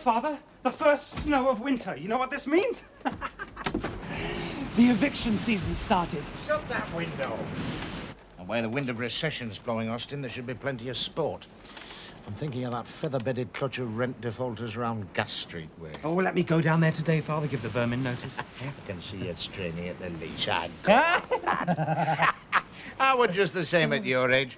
Father. The first snow of winter. You know what this means? The eviction season started. Shut that window. The way the wind of recession's blowing, Austin, there should be plenty of sport. I'm thinking of that feather-bedded clutch of rent defaulters around Gas Street way. Oh, let me go down there today, Father. Give the vermin notice. I can see you straining at the leash. I would just the same at your age.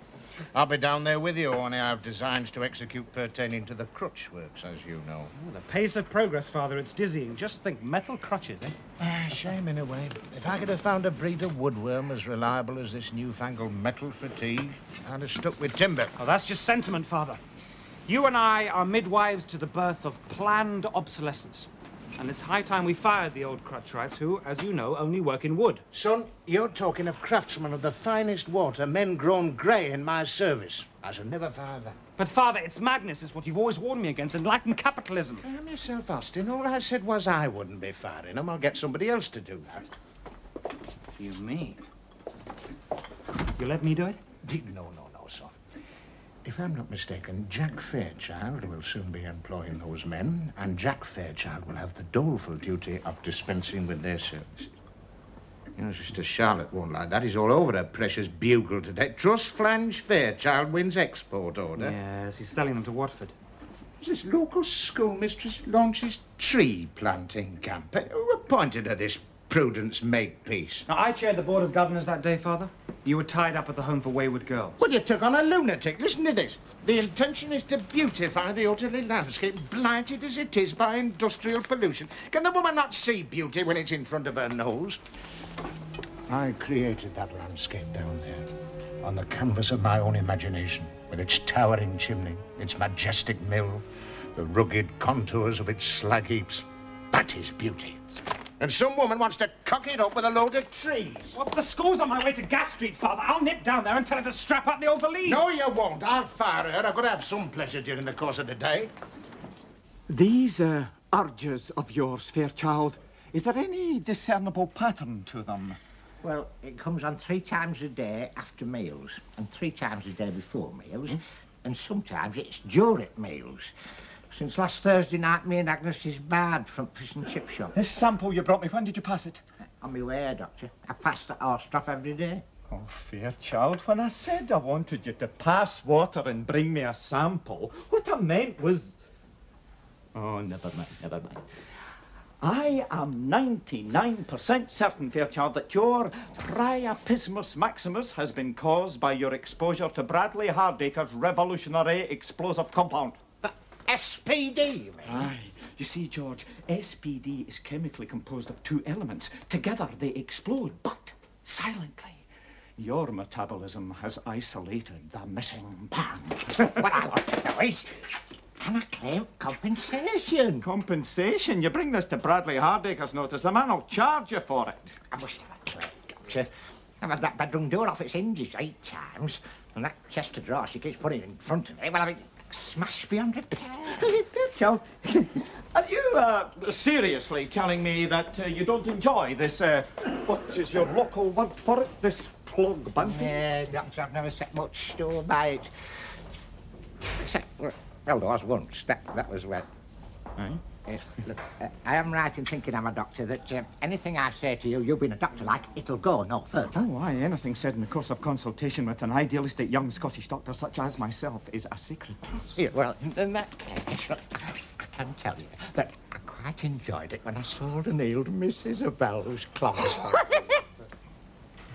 I'll be down there with you, only I have designs to execute pertaining to the crutch works, as you know. Oh, the pace of progress, Father, it's dizzying. Just think, metal crutches, eh? Shame in a way. If I could have found a breed of woodworm as reliable as this newfangled metal fatigue, I'd have stuck with timber. Oh, that's just sentiment, Father. You and I are midwives to the birth of planned obsolescence. And it's high time we fired the old crutchwrights who, as you know, only work in wood. Son, you're talking of craftsmen of the finest water, men grown grey in my service. I shall never fire that. But, Father, it's madness is what you've always warned me against, enlightened capitalism. Calm yourself, Austin. All I said was I wouldn't be firing them. I'll get somebody else to do that. You mean? You let me do it? No, son. If I'm not mistaken, Jack Fairchild will soon be employing those men, and Jack Fairchild will have the doleful duty of dispensing with their services. You know, Sister Charlotte won't like that. He's all over her precious bugle today. Truss Flange Fairchild wins export order. Yes, he's selling them to Watford. This local schoolmistress launches tree planting campaign. Who appointed her this Prudence Makepeace? Now, I chaired the Board of Governors that day, Father. You were tied up at the Home for Wayward Girls. Well, you took on a lunatic. Listen to this. The intention is to beautify the orderly landscape, blighted as it is by industrial pollution. Can the woman not see beauty when it's in front of her nose? I created that landscape down there, on the canvas of my own imagination, with its towering chimney, its majestic mill, the rugged contours of its slag heaps. That is beauty. And some woman wants to cock it up with a load of trees. Well, the school's on my way to Gas Street, Father. I'll nip down there and tell her to strap up the old valise. No, you won't. I'll fire her. I've got to have some pleasure during the course of the day. These urges of yours, Fairchild, is there any discernible pattern to them? Well, it comes on 3 times a day after meals, and 3 times a day before meals, and sometimes it's during meals. Since last Thursday night, me and Agnes is barred from fish and chip shop. This sample you brought me, when did you pass it? On my way, Doctor. I pass the horse stuff every day. Oh, Fairchild, when I said I wanted you to pass water and bring me a sample, what I meant was... Oh, never mind. I am 99% certain, Fairchild, that your priapismus maximus has been caused by your exposure to Bradley Hardacre's revolutionary explosive compound. SPD, you mean? Aye. You see, George, SPD is chemically composed of 2 elements. Together they explode, but silently. Your metabolism has isolated the missing part. What I want to know is, can I claim compensation? Compensation? You bring this to Bradley Hardacre's notice, the man will charge you for it. I must have a claim, Doctor. I've had that bedroom door off its hinges 8 times, and that chest of drawers she keeps putting in front of me, well, I mean, smashed beyond repair. Fairchild, are you seriously telling me that you don't enjoy this, what is your local word for it, this plug bounty? Yeah, Doctor, I've never set much store by it. Except, well, there was once. That was when. Aye? Look, I am right in thinking, I'm a doctor, that anything I say to you, you've been a doctor like, it'll go no further. Oh, aye, anything said in the course of consultation with an idealistic young Scottish doctor such as myself is a sacred trust. Yeah, well, in that case, I can tell you that I quite enjoyed it when I sold and healed Miss Isabel's clothes.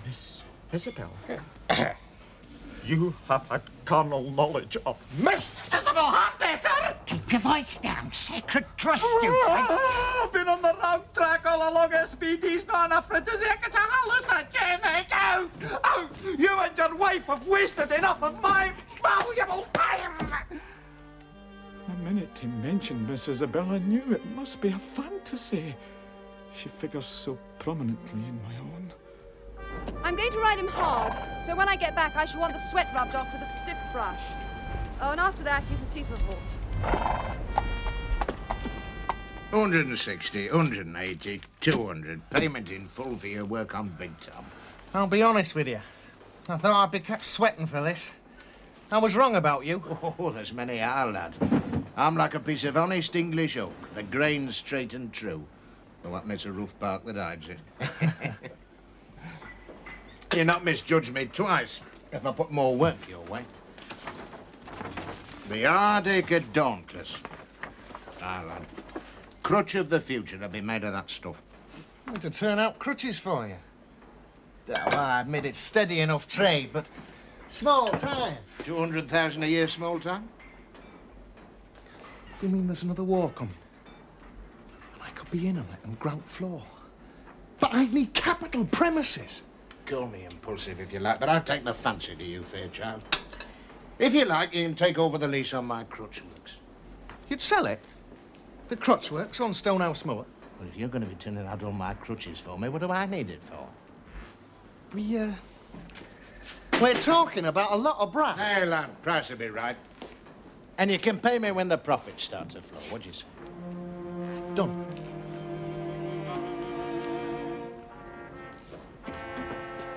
Miss Isabel? You have had carnal knowledge of Miss Isabel Hardacre! Keep your voice down, sacred trust, you friend. I've been on the wrong track all along. SPD's not an aphrodisiac, it's a hallucinogenic. Out! You and your wife have wasted enough of my valuable time! The minute he mentioned Miss Isabel, I knew it must be a fantasy. She figures so prominently in my own. I'm going to ride him hard, so when I get back I shall want the sweat rubbed off with a stiff brush. Oh, and after that you can see to the horse. 160, 180, 200. Payment in full for your work on Big Tom. I'll be honest with you. I thought I'd be kept sweating for this. I was wrong about you. Oh, there's many are, lad. I'm like a piece of honest English oak, the grain straight and true. But what makes a rough bark that hides it? You'll not misjudge me twice if I put more work your way. The Hardacre Dauntless. Ah, lad. Crutch of the future will be made of that stuff. Want to turn out crutches for you? Well, I admit it's steady enough trade, but small time. 200,000 a year small time? You mean there's another war coming? And I could be in on it on ground floor. But I need capital premises. Call me impulsive if you like, but I've taken a fancy to you, Fairchild. If you like, you can take over the lease on my crutch works. You'd sell it? The crutch works on Stonehouse Moor? Well, if you're going to be turning out all my crutches for me, what do I need it for? We're talking about a lot of brass. Hey, lad, price will be right. And you can pay me when the profits start to flow. What'd you say? Done.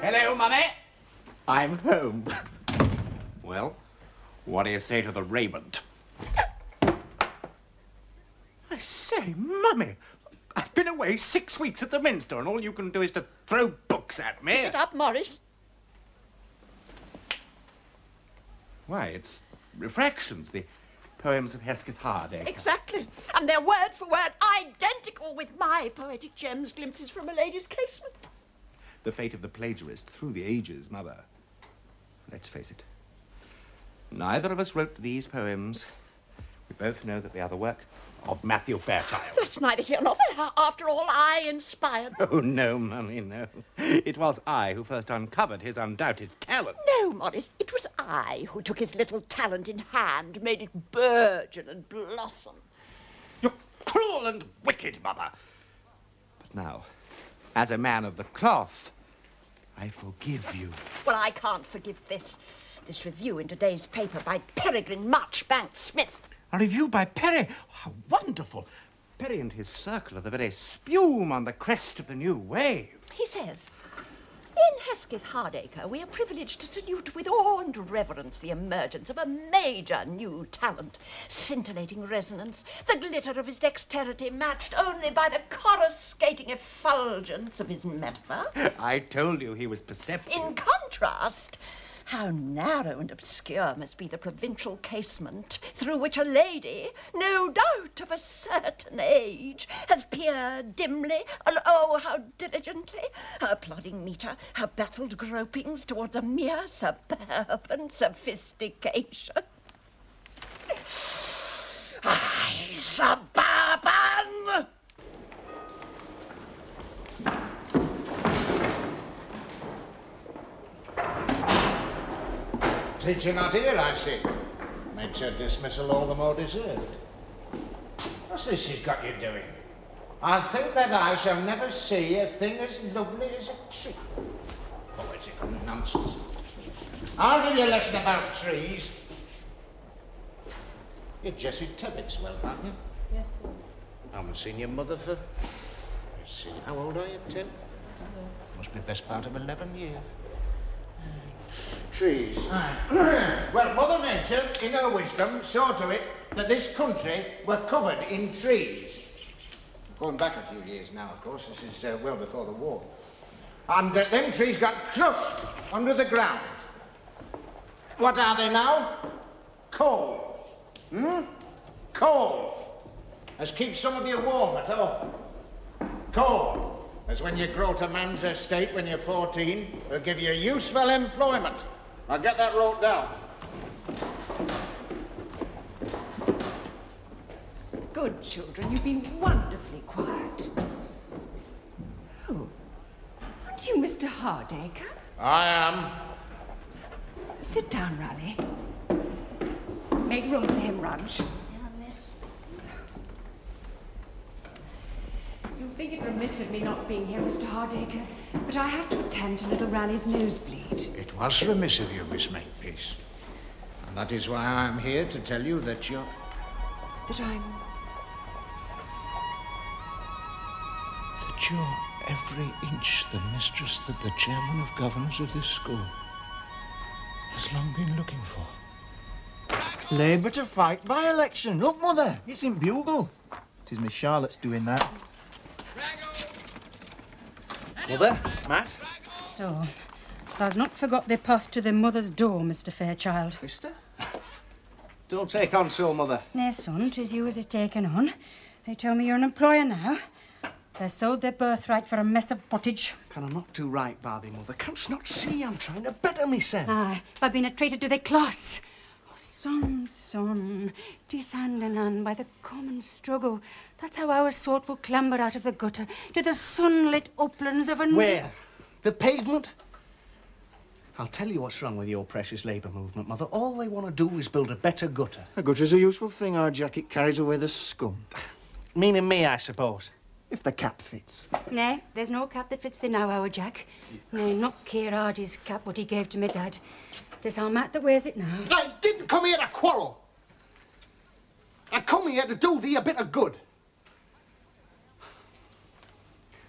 Hello, Mummy. I'm home. Well, what do you say to the raiment? I say, Mummy, I've been away 6 weeks at the Minster, and all you can do is to throw books at me. Get up, Morris. Why, it's Refractions, the poems of Hesketh Hardacre. Exactly. And they're word for word identical with my poetic gems, glimpses from a lady's casement. The fate of the plagiarist through the ages, Mother. Let's face it. Neither of us wrote these poems. We both know that they are the work of Matthew Fairchild. That's neither here nor there. After all, I inspired them. Oh, no, Mummy, no. It was I who first uncovered his undoubted talent. No, Morris, it was I who took his little talent in hand, made it burgeon and blossom. You're cruel and wicked, Mother. But now, as a man of the cloth, I forgive you. Well, I can't forgive this. This review in today's paper by Peregrine Marchbank Smith. A review by Perry? How wonderful. Perry and his circle are the very spume on the crest of the new wave. He says, in Hesketh Hardacre, we are privileged to salute with awe and reverence the emergence of a major new talent, scintillating resonance, the glitter of his dexterity matched only by the coruscating effulgence of his metaphor. I told you he was perceptive. In contrast, how narrow and obscure must be the provincial casement through which a lady, no doubt of a certain age, has peered dimly, and oh, how diligently, her plodding metre, her baffled gropings towards a mere suburban sophistication. Aye, suburban! Teacher not here, I see. Makes her dismissal all the more deserved. What's this she's got you doing? I think that I shall never see a thing as lovely as a tree. Poetical nonsense. I'll give you a lesson about trees. You're Jessie Tebbit's, well, aren't you? Yes, sir. I haven't seen your mother for... Let's see, how old are you, 10? Sir. Must be best part of 11 years. Trees. Well, Mother Nature, in her wisdom, saw to it that this country were covered in trees. Going back a few years now, of course. This is well before the war. And them trees got crushed under the ground. What are they now? Coal. Coal. As keeps some of you warm at home. Coal. As when you grow to man's estate when you're 14, will give you useful employment. I'll get that wrote down. Good children, you've been wonderfully quiet. Oh, aren't you Mr. Hardacre? I am. Sit down, Raleigh. Make room for him, Rudge. Yeah, miss. You'll think it remiss of me not being here, Mr. Hardacre, but I had to attend to little Raleigh's nosebleed. It was remiss of you, Miss Makepeace. And that is why I'm here to tell you that you're... That I'm... That you're every inch the mistress that the chairman of governors of this school has long been looking for. Labour to fight by-election. Look, Mother, it's in Bugle. 'Tis Miss Charlotte's doing that. Mother, Matt. So, thou's not forgot the path to the mother's door, Mr. Fairchild. Mister? Don't take on so, Mother. Nay, son, 'tis you as is taken on. They tell me you're an employer now. They sold their birthright for a mess of pottage. Can I not do right by thee, Mother? Canst not see I'm trying to better myself? Aye, by being a traitor to their class. Oh, son, 'tis hand in hand by the common struggle. That's how our sort will clamber out of the gutter to the sunlit uplands of a... Where? The pavement? I'll tell you what's wrong with your precious Labour movement, Mother. All they want to do is build a better gutter. A gutter's a useful thing, our Jack. It carries away the scum. Meaning me, I suppose. If the cap fits. Nay, there's no cap that fits thee now, our Jack. Nay, not Keir Hardy's cap, what he gave to me dad. 'Tis our Matt that wears it now. I didn't come here to quarrel. I come here to do thee a bit of good.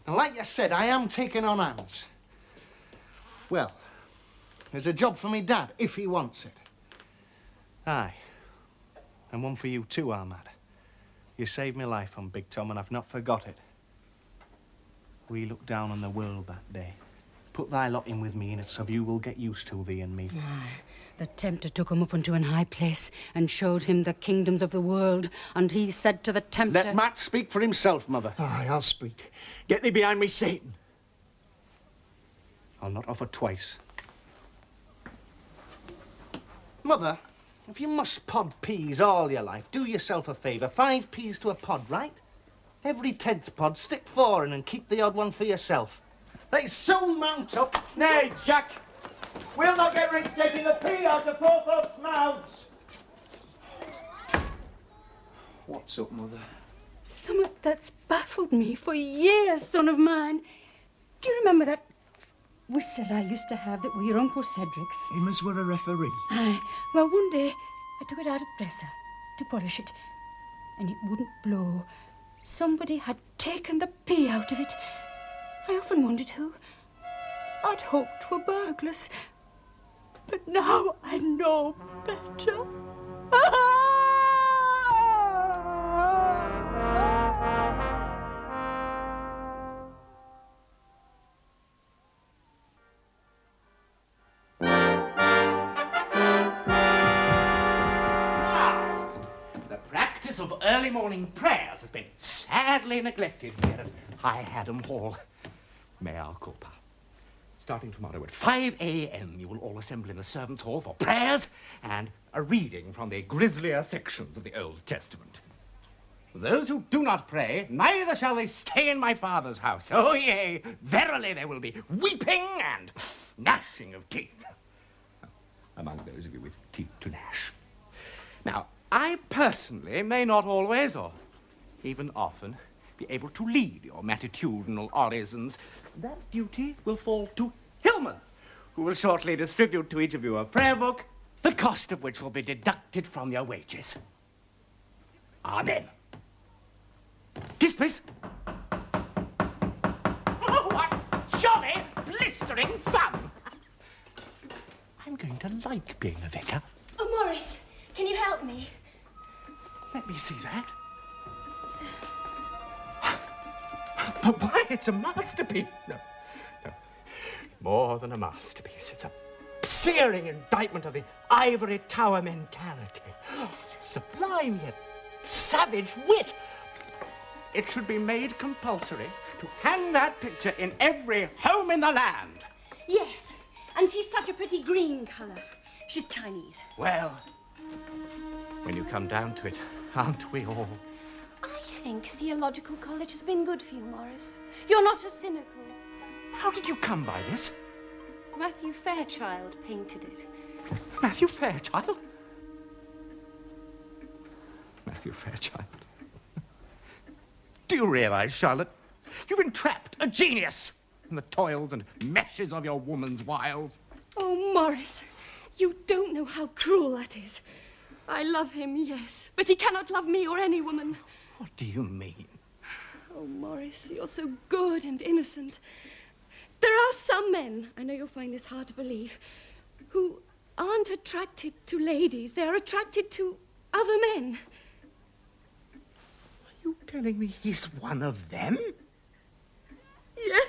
And like you said, I am taking on hands. Well, there's a job for me dad, if he wants it. Aye. And one for you too, Ahmad. You saved my life on Big Tom, and I've not forgot it. We looked down on the world that day. Put thy lot in with me, and it's of you will get used to, thee and me. Aye, the tempter took him up unto an high place and showed him the kingdoms of the world, and he said to the tempter... Let Matt speak for himself, Mother. Aye, I'll speak. Get thee behind me, Satan. I'll not offer twice. Mother, if you must pod peas all your life, do yourself a favour. 5 peas to a pod, right? Every 10th pod, stick 4 in and keep the odd one for yourself. They soon mount up. Nay, Jack. We'll not get rich taking the pea out of poor folks' mouths. What's up, Mother? Something that's baffled me for years, son of mine. Do you remember that whistle I used to have that were your Uncle Cedric's? Him as were a referee. Aye. Well, one day I took it out of the dresser to polish it, and it wouldn't blow. Somebody had taken the pea out of it. I often wondered who. I'd hoped were burglars, but now I know better. Of early morning prayers has been sadly neglected here at High Haddam Hall. Mea culpa. Starting tomorrow at 5 a.m. you will all assemble in the servants' hall for prayers and a reading from the grislier sections of the Old Testament. Those who do not pray, neither shall they stay in my Father's house. Oh, yea, verily there will be weeping and gnashing of teeth. Among those of you with teeth to gnash. Now, I personally may not always, or even often, be able to lead your matitudinal orisons. That duty will fall to Hillman, who will shortly distribute to each of you a prayer book, the cost of which will be deducted from your wages. Amen. Dismiss. Oh, what jolly, blistering fun! I'm going to like being a vicar. Oh, Morris, can you help me? Let me see that. But why, it's a masterpiece. No. More than a masterpiece. It's a searing indictment of the ivory tower mentality. Yes. Sublime yet savage wit. It should be made compulsory to hang that picture in every home in the land. Yes, and she's such a pretty green colour. She's Chinese. Well, when you come down to it, aren't we all? I think theological college has been good for you, Morris. You're not as cynical. How did you come by this? Matthew Fairchild painted it. Matthew Fairchild? Matthew Fairchild. Do you realise, Charlotte, you've entrapped a genius in the toils and meshes of your woman's wiles? Oh, Morris, you don't know how cruel that is. I love him, yes, but he cannot love me or any woman. What do you mean? Oh, Morris, you're so good and innocent. There are some men, I know you'll find this hard to believe, who aren't attracted to ladies. They're attracted to other men. Are you telling me he's one of them? Yes.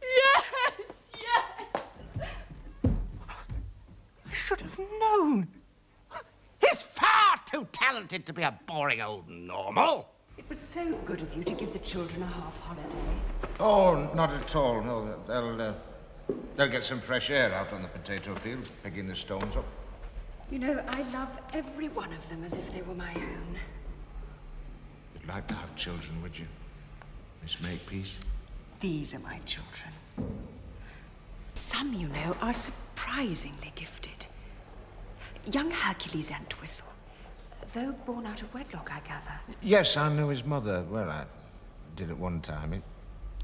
Yes, yes. I should have known. He's far too talented to be a boring old normal. It was so good of you to give the children a half-holiday. Oh, not at all. No, they'll get some fresh air out on the potato field, picking the stones up. You know, I love every one of them as if they were my own. You'd like to have children, would you, Miss Makepeace? These are my children. Some, you know, are surprisingly gifted. Young Hercules Entwistle, though born out of wedlock, I gather. Yes, I knew his mother. Well, I did at one time.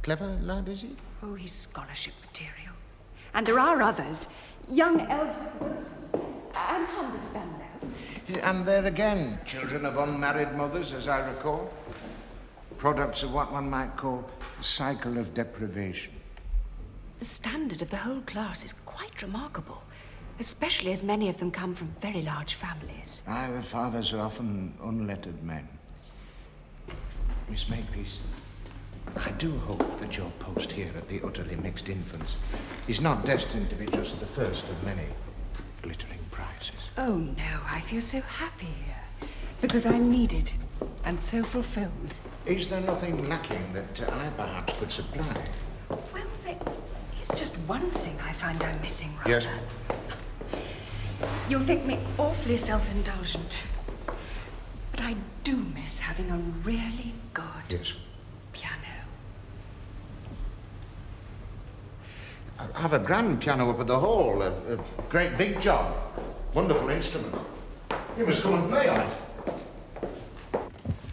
Clever lad, is he? Oh, he's scholarship material. And there are others. Young Ellsworth Wilson and Humber Spenlow. And there again, children of unmarried mothers, as I recall. Products of what one might call a cycle of deprivation. The standard of the whole class is quite remarkable, especially as many of them come from very large families. Aye, the fathers are often unlettered men. Miss Makepeace, I do hope that your post here at the Utterly Mixed Infants is not destined to be just the first of many glittering prizes. Oh, no, I feel so happy here, because I'm needed and so fulfilled. Is there nothing lacking that I perhaps could supply? Well, there is just one thing I find I'm missing, rather. Yes? You'll think me awfully self-indulgent, but I do miss having a really good piano. I have a grand piano up at the hall, a great big job, wonderful instrument. You must come and play on it.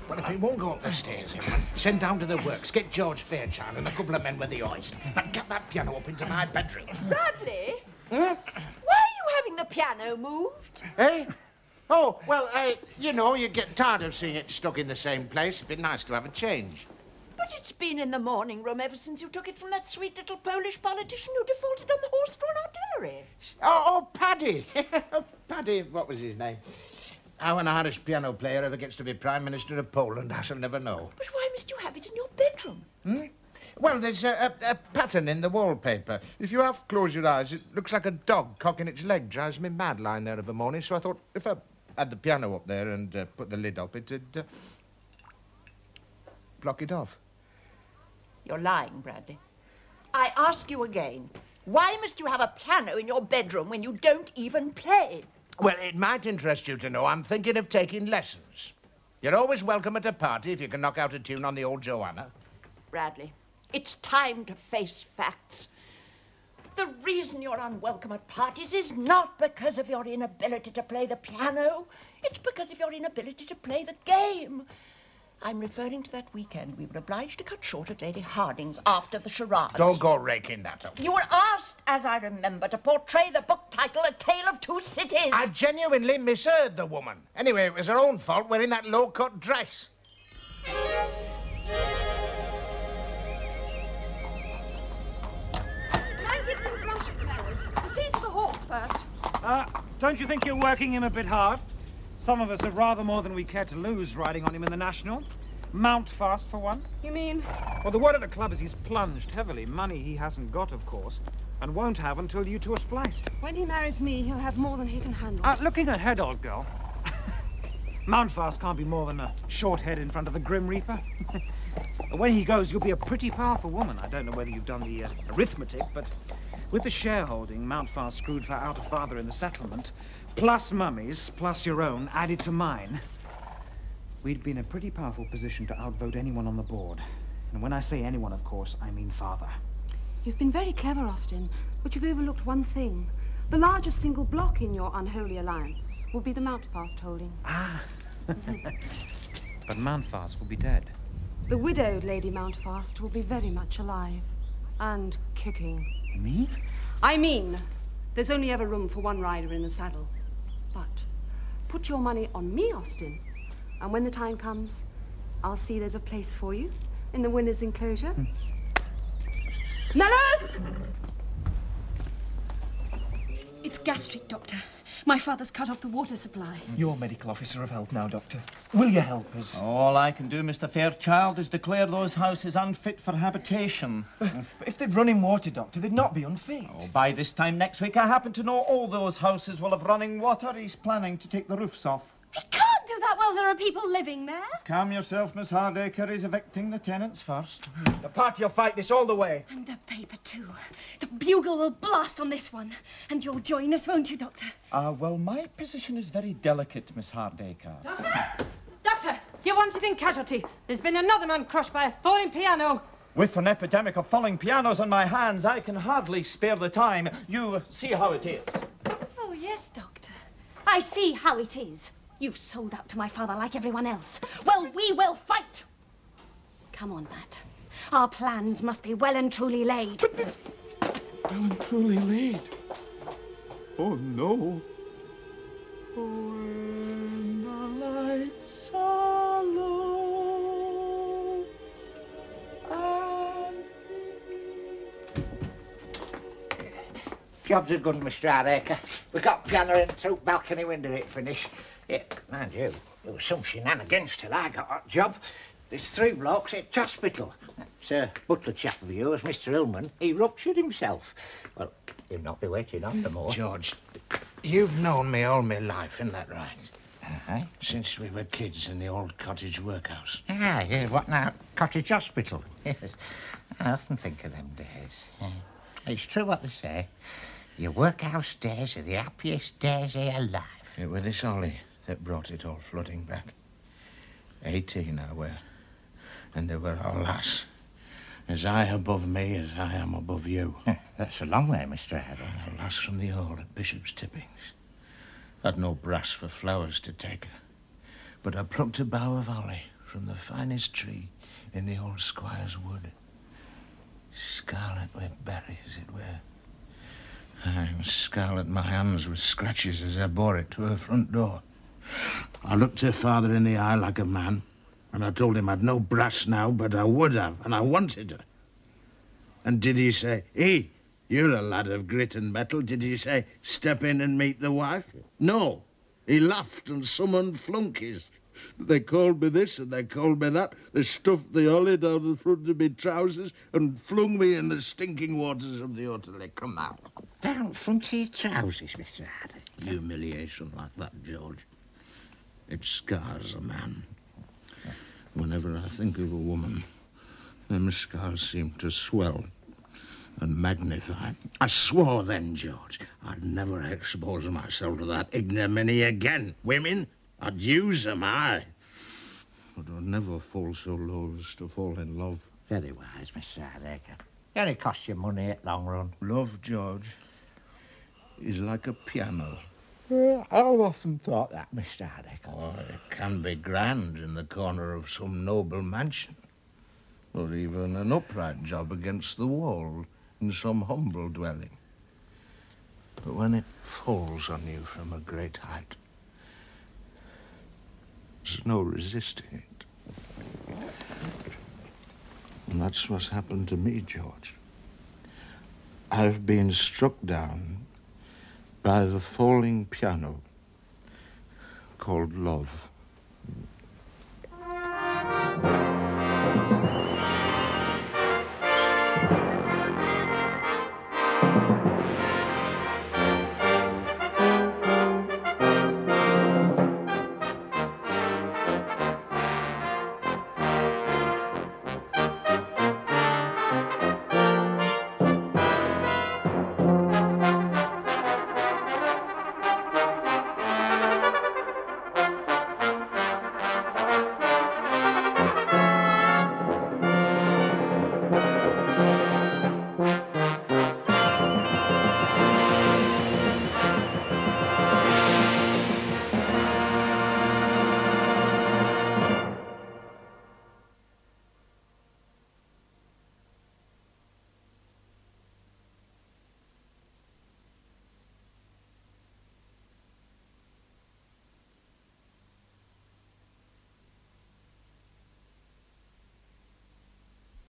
Well, if he won't go up the stairs, everyone, send down to the works, get George Fairchild and a couple of men with the hoist, but get that piano up into my bedroom. Bradley? Why are you having the piano moved? Eh? Oh, well, you know, you get tired of seeing it stuck in the same place. It'd be nice to have a change. But it's been in the morning room ever since you took it from that sweet little Polish politician who defaulted on the horse-drawn artillery. Oh, Paddy. Paddy, what was his name? How an Irish piano player ever gets to be Prime Minister of Poland, I shall never know. But why must you have it in your bedroom? Well, there's a pattern in the wallpaper. If you half close your eyes, it looks like a dog cocking its leg. Drives me mad lying there of a morning, so I thought if I had the piano up there and put the lid up, it'd block it off. You're lying, Bradley. I ask you again, why must you have a piano in your bedroom when you don't even play? Well, it might interest you to know I'm thinking of taking lessons. You're always welcome at a party if you can knock out a tune on the old Joanna. Bradley, it's time to face facts. The reason you're unwelcome at parties is not because of your inability to play the piano. It's because of your inability to play the game. I'm referring to that weekend we were obliged to cut short at Lady Harding's after the charades. Don't go raking that up. You were asked, as I remember, to portray the book title A Tale of Two Cities. I genuinely misheard the woman. Anyway, it was her own fault wearing that low-cut dress. Blankets and brushes, Melrose. We'll see to the horse first. Don't you think you're working him a bit hard? Some of us have rather more than we care to lose riding on him in the National. Mount fast, for one. You mean? Well, the word at the club is he's plunged heavily. Money he hasn't got, of course, and won't have until you two are spliced. When he marries me, he'll have more than he can handle. Looking ahead, old girl. Mountfast can't be more than a short head in front of the Grim Reaper. When he goes, you'll be a pretty powerful woman. I don't know whether you've done the arithmetic, but with the shareholding Mountfast screwed for out a father in the settlement, plus Mummy's, plus your own, added to mine, we'd be in a pretty powerful position to outvote anyone on the board. And when I say anyone, of course, I mean father. You've been very clever, Austin, but you've overlooked one thing. The largest single block in your unholy alliance will be the Mountfast holding. But Mountfast will be dead. The widowed Lady Mountfast will be very much alive. And kicking. Me? I mean, there's only ever room for one rider in the saddle. But put your money on me, Austin, and when the time comes, I'll see there's a place for you in the winner's enclosure. Mellors! It's gastric, Doctor. My father's cut off the water supply. You're medical officer of health now, Doctor. Will you help us? All I can do, Mr. Fairchild, is declare those houses unfit for habitation. But if they'd running water, Doctor, they'd not be unfit. Oh, by this time next week, I happen to know all those houses will have running water. He's planning to take the roofs off. He can't do that while there are people living there. Calm yourself, Miss Hardacre. He's evicting the tenants first. The party will fight this all the way. And the paper, too. The bugle will blast on this one. And you'll join us, won't you, Doctor? Well, my position is very delicate, Miss Hardacre. Doctor, you're wanted in casualty. There's been another man crushed by a falling piano. With an epidemic of falling pianos on my hands, I can hardly spare the time. You see how it is. Oh, yes, Doctor. I see how it is. You've sold out to my father like everyone else. Well, we will fight. Come on, Matt. Our plans must be well and truly laid. Well and truly laid? Oh, no. When the lights are low and... Job's a good, Mr. Hardacre. We got piano in through balcony window it finished. Yeah, mind you, there was some shenanigans till I got that job. There's 3 blokes at hospital. Sir butler chap of yours, Mr. Hillman, he ruptured himself. Well, he'll not be waiting on no more. George, you've known me all my life, isn't that right? Uh-huh. Since we were kids in the old cottage workhouse. Ah, yeah, what now? Cottage hospital. Yes. I often think of them days. Yeah. It's true what they say. Your workhouse days are the happiest days of your life. It was this Ollie that brought it all flooding back. 18 I were, and they were a lass. As high above me as I am above you. That's a long way, Mr. Haddon. A lass from the hall at Bishop's Tippings. Had no brass for flowers to take her, but I plucked a bough of holly from the finest tree in the old squire's wood. Scarlet with berries it were. And scarlet my hands with scratches as I bore it to her front door. I looked her father in the eye like a man, and I told him I'd no brass now, but I would have, and I wanted her. And did he say, "Hey, you're a lad of grit and metal," did he say, "Step in and meet the wife"? No. He laughed and summoned flunkies. They called me this and they called me that. They stuffed the holly down the front of my trousers and flung me in the stinking waters of the Hôtel. Come out. Down front of your trousers, Mr. Haddon. Humiliation like that, George. It scars a man. Whenever I think of a woman, them scars seem to swell and magnify. I swore then, George, I'd never expose myself to that ignominy again. Women, I'd use them, aye. But I'd never fall so low as to fall in love. Very wise, Mr. Hardacre. It only costs you money at long run. Love, George, is like a piano. I've often thought that, Mr. Hardacre. Oh, it can be grand in the corner of some noble mansion, or even an upright job against the wall in some humble dwelling. But when it falls on you from a great height, there's no resisting it. And that's what's happened to me, George. I've been struck down by the falling piano called love.